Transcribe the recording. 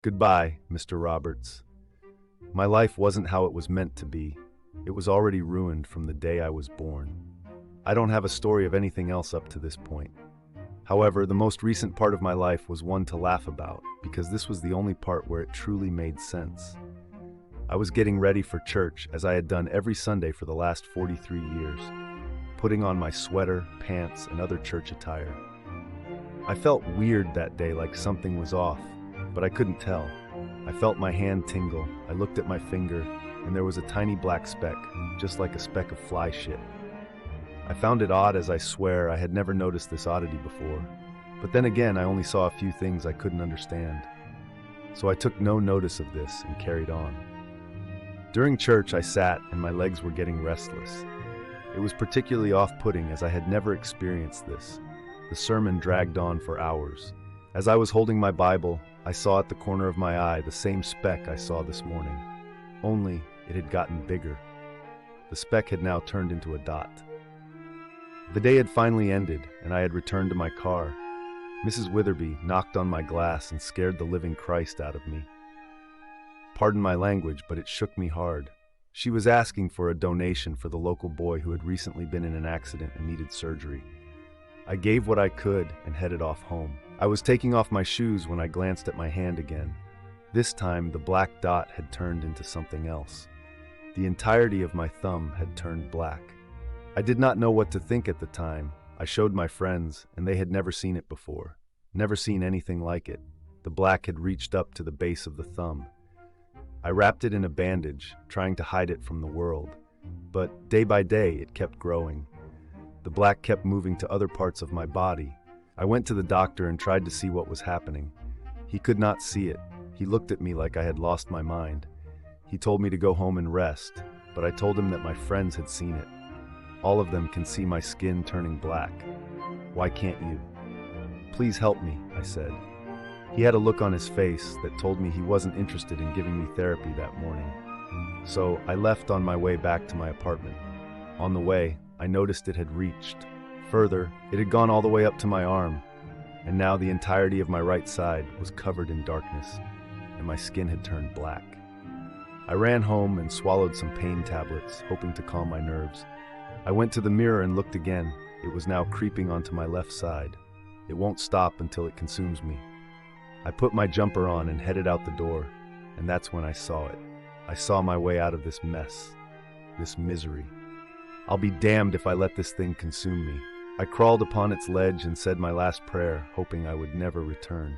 Goodbye, Mr. Roberts. My life wasn't how it was meant to be. It was already ruined from the day I was born. I don't have a story of anything else up to this point. However, the most recent part of my life was one to laugh about, because this was the only part where it truly made sense. I was getting ready for church, as I had done every Sunday for the last 43 years, putting on my sweater, pants, and other church attire. I felt weird that day, like something was off, but I couldn't tell. I felt my hand tingle, I looked at my finger, and there was a tiny black speck, just like a speck of fly shit. I found it odd, as I swear I had never noticed this oddity before. But then again, I only saw a few things I couldn't understand. So I took no notice of this and carried on. During church, I sat and my legs were getting restless. It was particularly off-putting, as I had never experienced this. The sermon dragged on for hours. As I was holding my Bible, I saw at the corner of my eye the same speck I saw this morning. Only it had gotten bigger. The speck had now turned into a dot. The day had finally ended, and I had returned to my car. Mrs. Witherby knocked on my glass and scared the living Christ out of me. Pardon my language, but it shook me hard. She was asking for a donation for the local boy who had recently been in an accident and needed surgery. I gave what I could and headed off home. I was taking off my shoes when I glanced at my hand again. This time, the black dot had turned into something else. The entirety of my thumb had turned black. I did not know what to think at the time. I showed my friends, and they had never seen it before. Never seen anything like it. The black had reached up to the base of the thumb. I wrapped it in a bandage, trying to hide it from the world. But day by day, it kept growing. The black kept moving to other parts of my body. I went to the doctor and tried to see what was happening. He could not see it. He looked at me like I had lost my mind. He told me to go home and rest, but I told him that my friends had seen it. All of them can see my skin turning black. Why can't you? Please help me, I said. He had a look on his face that told me he wasn't interested in giving me therapy that morning. So I left on my way back to my apartment. On the way, I noticed it had reached. Further, it had gone all the way up to my arm, and now the entirety of my right side was covered in darkness, and my skin had turned black. I ran home and swallowed some pain tablets, hoping to calm my nerves. I went to the mirror and looked again. It was now creeping onto my left side. It won't stop until it consumes me. I put my jumper on and headed out the door, and that's when I saw it. I saw my way out of this mess, this misery. I'll be damned if I let this thing consume me. I crawled upon its ledge and said my last prayer, hoping I would never return.